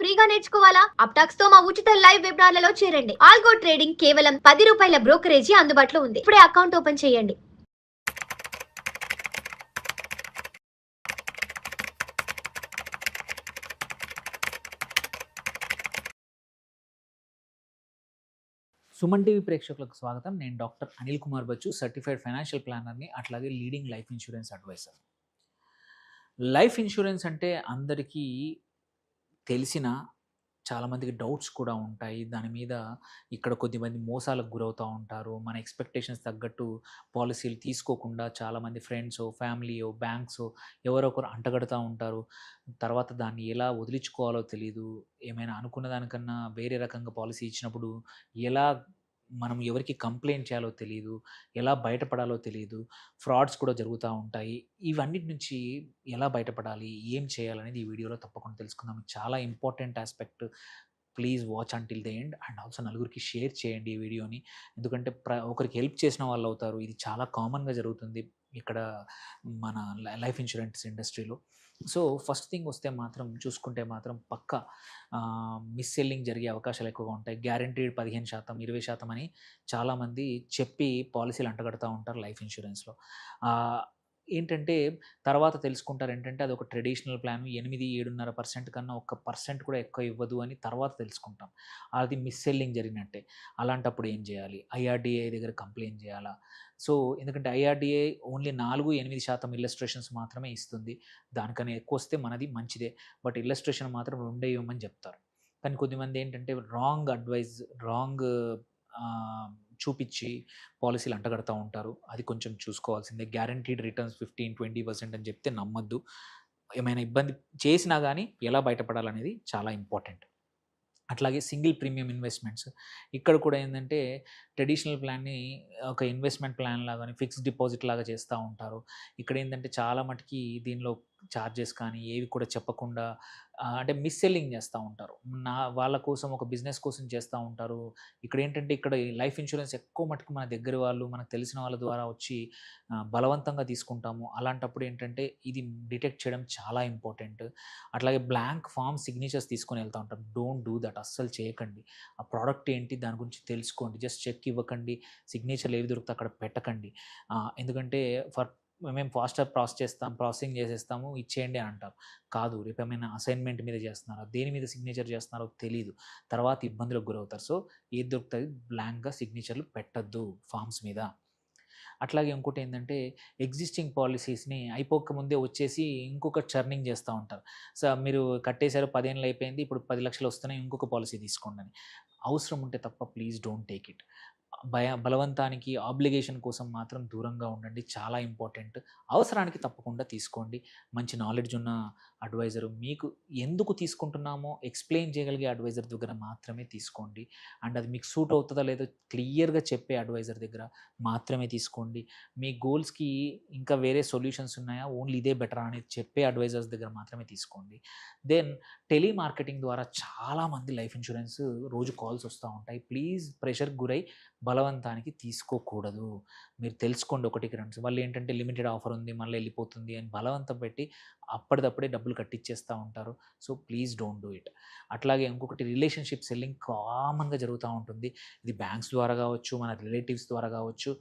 ఫ్రీగా నేర్చుకోవాలా? అప్టాక్స్ తో మా ఉచిత లైవ్ వెబినార్లలో చేరండి. ఆల్గో ట్రేడింగ్ కేవలం ₹10 బ్రోకరేజీ అందుబాటులో ఉంది. ఇప్పుడే అకౌంట్ ఓపెన్ చేయండి. సుమన్ టీవీ ప్రేక్షకులకు స్వాగతం. నేను doctor Anil Kumar Bachchu, certified financial ప్లానర్ని, అట్లాగే leading life insurance advisor. Life insurance అంటే అందరికీ తెలిసిన, చాలామందికి డౌట్స్ కూడా ఉంటాయి దాని మీద. ఇక్కడ కొద్దిమంది మోసాలకు గురవుతూ ఉంటారు. మన ఎక్స్పెక్టేషన్స్ తగ్గట్టు పాలసీలు తీసుకోకుండా చాలామంది ఫ్రెండ్సో, ఫ్యామిలీయో, బ్యాంక్సో ఎవరో ఒకరు అంటగడుతూ ఉంటారు. తర్వాత దాన్ని ఎలా వదిలించుకోవాలో తెలీదు. ఏమైనా అనుకున్న దానికన్నా వేరే రకంగా పాలసీ ఇచ్చినప్పుడు ఎలా మనం ఎవరికి కంప్లైంట్ చేయాలో తెలీదు. ఎలా బయటపడాలో తెలీదు. ఫ్రాడ్స్ కూడా జరుగుతూ ఉంటాయి. ఇవన్నిటి నుంచి ఎలా బయటపడాలి, ఏం చేయాలనేది ఈ వీడియోలో తప్పకుండా తెలుసుకుందాం. చాలా important aspect. Please watch until the end and also నలుగురికి షేర్ చేయండి ఈ వీడియోని. ఎందుకంటే ఒకరికి హెల్ప్ చేసిన వాళ్ళు అవుతారు. ఇది చాలా కామన్గా జరుగుతుంది ఇక్కడ మన లైఫ్ ఇన్సూరెన్స్ ఇండస్ట్రీలో. సో ఫస్ట్ థింగ్ వస్తే మాత్రం చూసుకుంటే మాత్రం పక్కా మిస్ సెల్లింగ్ జరిగే అవకాశాలు ఎక్కువగా ఉంటాయి. గ్యారంటీడ్ 15%, 20% అని చాలామంది చెప్పి పాలసీలు అంటగడుతూ ఉంటారు లైఫ్ ఇన్సూరెన్స్లో. ఏంటంటే తర్వాత తెలుసుకుంటారు ఏంటంటే అది ఒక ట్రెడిషనల్ ప్లాన్ 8-7.5% కన్నా 1% కూడా ఎక్కువ ఇవ్వదు అని తర్వాత తెలుసుకుంటాం. అది మిస్ సెల్లింగ్ జరిగినట్టే. అలాంటప్పుడు ఏం చేయాలి? ఐఆర్డీఏ దగ్గర కంప్లైంట్ చేయాలా? సో ఎందుకంటే ఐఆర్డీఏ ఓన్లీ 4-8% ఇల్లస్ట్రేషన్స్ మాత్రమే ఇస్తుంది. దానికన్నా ఎక్కువ వస్తే మనది మంచిదే. బట్ ఇల్లస్ట్రేషన్ మాత్రం 2 ఇవ్వమని చెప్తారు. కానీ కొద్దిమంది ఏంటంటే రాంగ్ అడ్వైజ్, రాంగ్ చూపించి పాలసీలు అంటగడుతూ ఉంటారు. అది కొంచెం చూసుకోవాల్సిందే. గ్యారంటీడ్ రిటర్న్స్ 15-20% అని చెప్తే నమ్మద్దు. ఏమైనా ఇబ్బంది చేసినా కానీ ఎలా బయటపడాలనేది చాలా ఇంపార్టెంట్. అట్లాగే సింగిల్ ప్రీమియం ఇన్వెస్ట్మెంట్స్. ఇక్కడ కూడా ఏంటంటే ట్రెడిషనల్ ప్లాన్ని ఒక ఇన్వెస్ట్మెంట్ ప్లాన్ లాగానే ఫిక్స్డ్ డిపాజిట్ లాగా చేస్తూ ఉంటారు. ఇక్కడ ఏంటంటే చాలా మటుకి దీనిలో చార్జెస్ కానీ ఏవి కూడా చెప్పకుండా అంటే మిస్ సెల్లింగ్ చేస్తూ ఉంటారు. వాళ్ళ కోసం ఒక బిజినెస్ కోసం చేస్తూ ఉంటారు. ఇక్కడ ఏంటంటే ఇక్కడ లైఫ్ ఇన్సూరెన్స్ ఎక్కువ మటుకు మన దగ్గర వాళ్ళు, మనకు తెలిసిన వాళ్ళ ద్వారా వచ్చి బలవంతంగా తీసుకుంటాము. అలాంటప్పుడు ఏంటంటే ఇది డిటెక్ట్ చేయడం చాలా ఇంపార్టెంట్. అట్లాగే బ్లాంక్ ఫామ్ సిగ్నేచర్స్ తీసుకొని వెళ్తూ ఉంటారు. Don't do that. అస్సలు చేయకండి. ఆ ప్రోడక్ట్ ఏంటి దాని గురించి తెలుసుకోండి. జస్ట్ చెక్ ఇవ్వకండి. సిగ్నేచర్లు ఏవి దొరికితే అక్కడ పెట్టకండి. ఎందుకంటే మేము ఫాస్ట్గా ప్రాసెసింగ్ చేసేస్తాము, ఇచ్చేయండి అని అంటారు. కాదు, రేపు ఏమైనా అసైన్మెంట్ మీద చేస్తున్నారా, దేని మీద సిగ్నేచర్ చేస్తున్నారో తెలీదు. తర్వాత ఇబ్బందులకు గురవుతారు. సో ఏది దొరుకుతుంది బ్లాంక్గా సిగ్నేచర్లు పెట్టద్దు ఫామ్స్ మీద. అట్లాగే ఇంకోటి ఏంటంటే ఎగ్జిస్టింగ్ పాలసీస్ని అయిపోకముందే వచ్చేసి ఇంకొక చర్నింగ్ చేస్తూ ఉంటారు. సో మీరు కట్టేశారు, 10 ఏళ్ళు అయిపోయింది, ఇప్పుడు 10 లక్షలు వస్తున్నాయి, ఇంకొక పాలసీ తీసుకోండి అని. అవసరం ఉంటే తప్ప ప్లీజ్ డోంట్ టేక్ ఇట్. బలవంతానికి, ఆబ్లిగేషన్ కోసం మాత్రం దూరంగా ఉండండి. చాలా ఇంపార్టెంట్. అవసరానికి తప్పకుండా తీసుకోండి. మంచి నాలెడ్జ్ ఉన్న అడ్వైజరు, మీకు ఎందుకు తీసుకుంటున్నామో ఎక్స్ప్లెయిన్ చేయగలిగే అడ్వైజర్ దగ్గర మాత్రమే తీసుకోండి. అండ్ అది మీకు సూట్ అవుతుందా లేదో క్లియర్గా చెప్పే అడ్వైజర్ దగ్గర మాత్రమే తీసుకోండి. మీ గోల్స్కి ఇంకా వేరే సొల్యూషన్స్ ఉన్నాయా, ఓన్లీ ఇదే బెటరా అనేది చెప్పే అడ్వైజర్స్ దగ్గర మాత్రమే తీసుకోండి. దెన్ టెలిమార్కెటింగ్ ద్వారా చాలామంది లైఫ్ ఇన్సూరెన్స్ రోజు కాల్స్ వస్తూ ఉంటాయి. ప్లీజ్ ప్రెషర్కి గురై బలవంతానికి తీసుకోకూడదు. మీరు తెలుసుకోండి ఒకటికి రెండు. వాళ్ళు ఏంటంటే లిమిటెడ్ ఆఫర్ ఉంది, మళ్ళీ వెళ్ళిపోతుంది అని బలవంతం పెట్టి అప్పటిదప్పుడే డబ్బులు కట్టిచ్చేస్తూ ఉంటారు. So please don't do it. అట్లాగే ఇంకొకటి రిలేషన్షిప్ సెల్లింగ్ కామన్గా జరుగుతూ ఉంటుంది. ఇది బ్యాంక్స్ ద్వారా కావచ్చు, మన రిలేటివ్స్ ద్వారా కావచ్చు.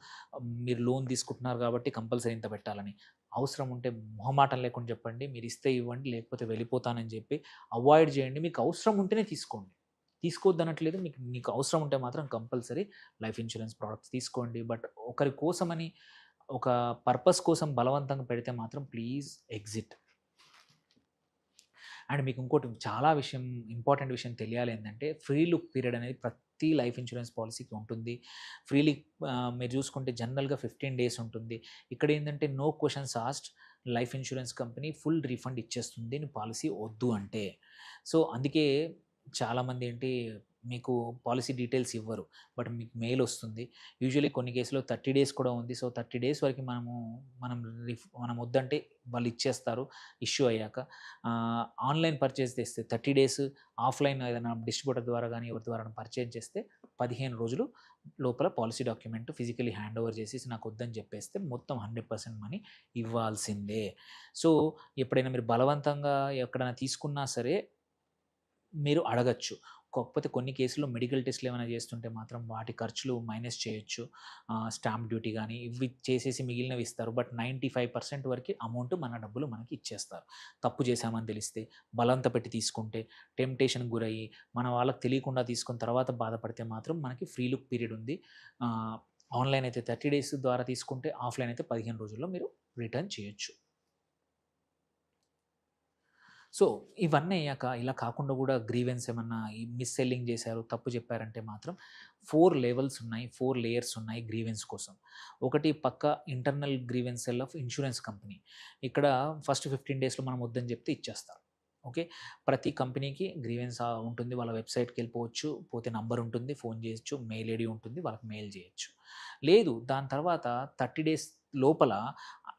మీరు లోన్ తీసుకుంటున్నారు కాబట్టి కంపల్సరీ ఇంత పెట్టాలని. అవసరం ఉంటే మొహమాటం లేకుండా చెప్పండి. మీరు ఇస్తే ఇవ్వండి, లేకపోతే వెళ్ళిపోతానని చెప్పి అవాయిడ్ చేయండి. మీకు అవసరం ఉంటేనే తీసుకోండి. తీసుకోవద్దనట్లేదు. మీకు అవసరం ఉంటే మాత్రం కంపల్సరీ లైఫ్ ఇన్సూరెన్స్ ప్రోడక్ట్స్ తీసుకోండి. బట్ ఒకరి కోసమని, ఒక పర్పస్ కోసం బలవంతంగా పెడితే మాత్రం ప్లీజ్ ఎగ్జిట్. అండ్ మీకు ఇంకోటి చాలా ఇంపార్టెంట్ విషయం తెలియాలి ఏంటంటే ఫ్రీ లుక్ పీరియడ్ అనేది ప్రతి లైఫ్ ఇన్సూరెన్స్ పాలసీకి ఉంటుంది. ఫ్రీ మీరు చూసుకుంటే జనరల్గా 15 days ఉంటుంది. ఇక్కడ ఏంటంటే no questions asked, life insurance company full refund ఇచ్చేస్తుంది నీ పాలసీ వద్దు అంటే. సో అందుకే చాలామంది ఏంటి మీకు పాలసీ డీటెయిల్స్ ఇవ్వరు, బట్ మీకు మెయిల్ వస్తుంది. యూజువల్లీ కొన్ని కేసులో 30 days కూడా ఉంది. సో 30 days వరకు మనం వద్దంటే వాళ్ళు ఇచ్చేస్తారు ఇష్యూ అయ్యాక. ఆన్లైన్ పర్చేస్ చేస్తే 30 days, ఆఫ్లైన్ ఏదైనా డిస్ట్రిబ్యూటర్ ద్వారా కానీ ఎవరి ద్వారా పర్చేజ్ చేస్తే 15 రోజులు లోపల policy document physically hand over చేసేసి నాకు వద్దని చెప్పేస్తే మొత్తం 100% మనీ ఇవ్వాల్సిందే. సో ఎప్పుడైనా మీరు బలవంతంగా ఎక్కడైనా తీసుకున్నా సరే మీరు అడగచ్చు. కాకపోతే కొన్ని కేసుల్లో మెడికల్ టెస్ట్‌లు ఏమైనా చేస్తుంటే మాత్రం వాటి ఖర్చులు మైనస్ చేయొచ్చు. స్టాంప్ డ్యూటీ గానీ ఇవి చేసేసి మిగిలినవి ఇస్తారు. బట్ 95% వరకి అమౌంట్ మన డబ్బులు మనకి ఇచ్చేస్తారు. తప్పు చేశామని తెలిస్తే, బలవంత పెట్టి తీసుకుంటే, టెంప్టేషన్‌కి గురయ్యి, మన వాళ్ళకి తెలియకుండా తీసుకున్న తర్వాత బాధపడితే మాత్రం మనకి ఫ్రీ లుక్ పీరియడ్ ఉంది. ఆన్‌లైన్ అయితే 30 డేస్ ద్వారా తీసుకుంటే, ఆఫ్‌లైన్ అయితే 15 రోజుల్లో మీరు రిటర్న్ చేయొచ్చు. సో, ఇవన్నీ అయ్యాక ఇలా కాకుండా గూడా గ్రీవెన్స్ ఏమన్నా ఈ మిస్ సెల్లింగ్ జేశారు, తప్పు చెప్పారంటే మాత్రం 4 లెవెల్స్ ఉన్నాయి. 4 లేయర్స్ ఉన్నాయి గ్రీవెన్స్ కోసం. ఒకటి పక్కా internal grievance cell of insurance company. ఇక్కడ ఫస్ట్ 15 డేస్‌లో మనం వద్దని జెప్తే ఇచ్చేస్తారు. ఓకే. ప్రతి కంపెనీకి గ్రీవెన్స్ ఉంటుంది. వాళ్ళ వెబ్‌సైట్‌కెళ్ళిపోవచ్చు. పోతే నంబర్ ఉంటుంది. ఫోన్ జేయొచ్చు. మెయిల్ ఐడీ ఉంటుంది. వాళ్ళకి మెయిల్ జేయొచ్చు. లేదు దాని తర్వాత 30 డేస్ లోపల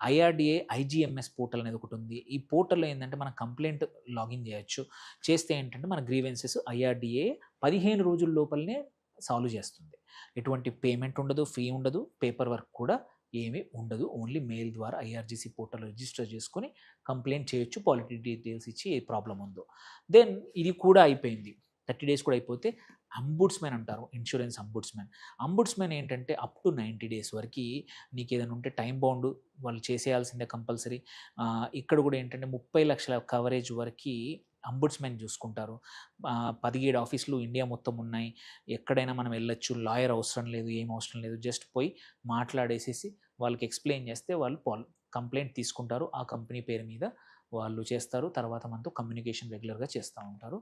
ఐఆర్‌డీఏ ఐజీఎంఎస్ పోర్టల్ అనేది ఒకటుంది. ఈ పోర్టల్‌లో ఏందంటే మనం కంప్లెయింట్ లాగిన్ జేయొచ్చు. చేస్తే ఏంటంటే మన గ్రీవెన్సెస్ ఐఆర్‌డీఏ 15 రోజుల లోపలనే సాల్వ్ చేస్తుంది. ఎటువంటి పేమెంట్ ఉండదు, ఫీ ఉండదు, పేపర్ వర్క్ కూడా ఏమీ ఉండదు. ఓన్లీ మెయిల్ ద్వారా ఐఆర్‌జీసీ పోర్టల్‌లో రిజిస్టర్ చేసుకొని కంప్లెయింట్ చేయొచ్చు. పాలిటీ డీటెయిల్స్ ఇచ్చి ఏ ప్రాబ్లమ్ ఉందో. దెన్ ఇది కూడా అయిపోయింది. 30 డేస్ కూడా అయిపోతే అంబుడ్స్‌మెన్ అంటారు. Insurance ombudsmen. అంబుడ్స్‌మెన్ ఏంటంటే అప్ టు 90 డేస్ వరకి నీకేదైనా ఉంటే టైమ్ బౌండ్ వాళ్ళు చేసేయాల్సిందే కంపల్సరీ. ఇక్కడ కూడా ఏంటంటే 30 లక్షల కవరేజ్ వరకి అంబుడ్స్‌మెన్ చూసుకుంటారు. 17 ఆఫీసులు ఇండియా మొత్తం ఉన్నాయి. ఎక్కడైనా మనం వెళ్ళొచ్చు. లాయర్ అవసరం లేదు. ఏం అవసరం లేదు. జస్ట్ పోయి మాట్లాడేసేసి వాళ్ళకి ఎక్స్‌ప్లెయిన్ చేస్తే వాళ్ళు కంప్లెయింట్ తీసుకుంటారు. ఆ కంపెనీ పేరు మీద వాళ్ళు చేస్తారు. తర్వాత మనతో కమ్యూనికేషన్ రెగ్యులర్‌గా చేస్తా ఉంటారు.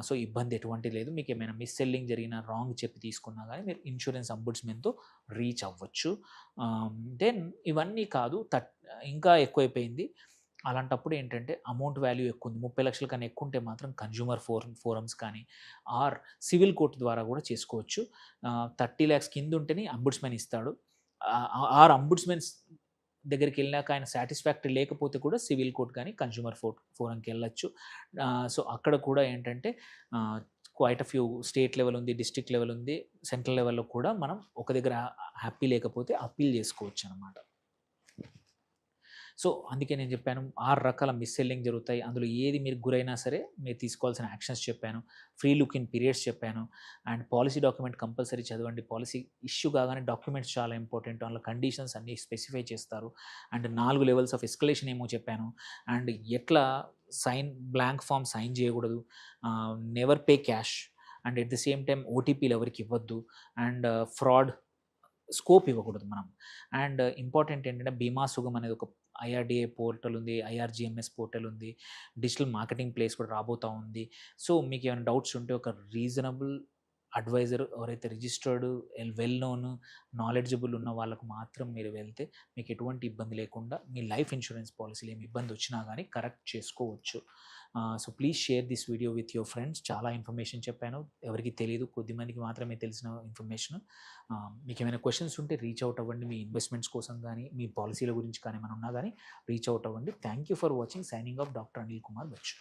సో, ఇబ్బంది ఎటువంటి లేదు. మీకేమైనా మిస్ సెల్లింగ్ జరిగినా, రాంగ్ చెప్పి తీసుకున్నా గానీ మీరు ఇన్స్యూరెన్స్ అంబుడ్స్‌మెన్‌తో రీచ్ అవ్వచ్చు. దెన్ ఇవన్నీ కాదు ఇంకా ఎక్కువైపోయింది. అలాంటప్పుడు ఏంటంటే అమౌంట్ వాల్యూ ఎక్కువుంది. 30 లక్షల కన్నా ఎక్కువుంటే మాత్రం కన్జ్యూమర్ ఫోరమ్స్ కానీ ఆర్ సివిల్ కోర్ట్ ద్వారా కూడా చేసుకోవచ్చు. 30 లాక్స్ కిందుంటేనే అంబుడ్స్‌మెన్ ఇస్తాడు. ఆర్ అంబుడ్స్‌మెన్స్ దగ్గరికెళ్ళాక ఆయన సాటిస్ఫాక్టరీ లేకపోతే కూడా సివిల్ కోర్ట్ గానీ, కన్జ్యూమర్ ఫోరంకెళ్ళొచ్చు. సో, అక్కడ కూడా ఏంటంటే quite a few state level ఉంది, డిస్ట్రిక్ట్ లెవెల్ ఉంది, సెంట్రల్ లెవెల్‌లో కూడా మనం ఒక దగ్గర హ్యాపీ లేకపోతే అప్పీల్ చేసుకోవచ్చనమాట. సో, అందుకే నేను చెప్పాను 6 రకాల మిస్ సెల్లింగ్ జరుగుతాయి. అందులో ఏది మీరు గురైనా సరే మీరు తీసుకోవాల్సిన యాక్షన్స్ చెప్పాను. ఫ్రీ లుక్ ఇన్ పీరియడ్స్ చెప్పాను. అండ్ పాలిసీ డాక్యుమెంట్ కంపల్సరీ చదవండి. పాలిసీ ఇష్యూ కాగానే డాక్యుమెంట్స్ చాలా ఇంపార్టెంట్. అందులో కండిషన్స్ అన్నీ స్పెసిఫై చేస్తారు. అండ్ 4 లెవెల్స్ ఆఫ్ ఎస్కలేషన్ ఏమో చెప్పాను. అండ్ ఎట్లా బ్లాంక్ ఫార్మ్ సైన్ చేయకూడదు. Never pay cash. And at the same time ఓటీపీలు ఎవరికి ఇవ్వద్దు. అండ్ ఫ్రాడ్ స్కోప్ ఇవ్వకూడదు మనం. అండ్ ఇంపార్టెంట్ ఏంటంటే బీమా సుగమ్ అనేది ఒక ఐఆర్‌డీఏ పోర్టల్ ఉంది. ఐఆర్‌జీఎంఎస్ పోర్టల్ ఉంది. డిజిటల్ మార్కెటింగ్ ప్లేస్ కూడా రాబోతా ఉంది. సో, మీకేమైనా డౌట్స్ ఉంటే ఒక రీజనబుల్ అడ్వైజర్ ఎవరైతే రిజిస్టర్డ్, వెల్ నోన్, నాలెడ్జబుల్ ఉన్న వాళ్ళకు మాత్రం మీరు వెళ్తే మీకు ఎటువంటి ఇబ్బంది లేకుండా మీ లైఫ్ ఇన్స్యూరెన్స్ పాలిసీలో ఏమి ఇబ్బంది వచ్చినా గానీ కరెక్ట్ చేసుకోవచ్చు. So, please share this video with your friends. చాలా ఇన్ఫర్మేషన్ చెప్పాను. ఎవరికీ తెలీదు. కొద్దిమందికి మాత్రమే తెలిసిన ఇన్ఫర్మేషన్. మీకేమైనా క్వెషన్స్ ఉంటే రీచ్ అవుట్ అవ్వండి. మీ ఇన్వెస్ట్మెంట్స్ కోసం గానీ, మీ పాలిసీల గురించి కానీ ఏమైనా ఉన్నా గానీ రీచ్ అవుట్ అవ్వండి. Thank you for watching. Signing off doctor Anil Kumar Bachu.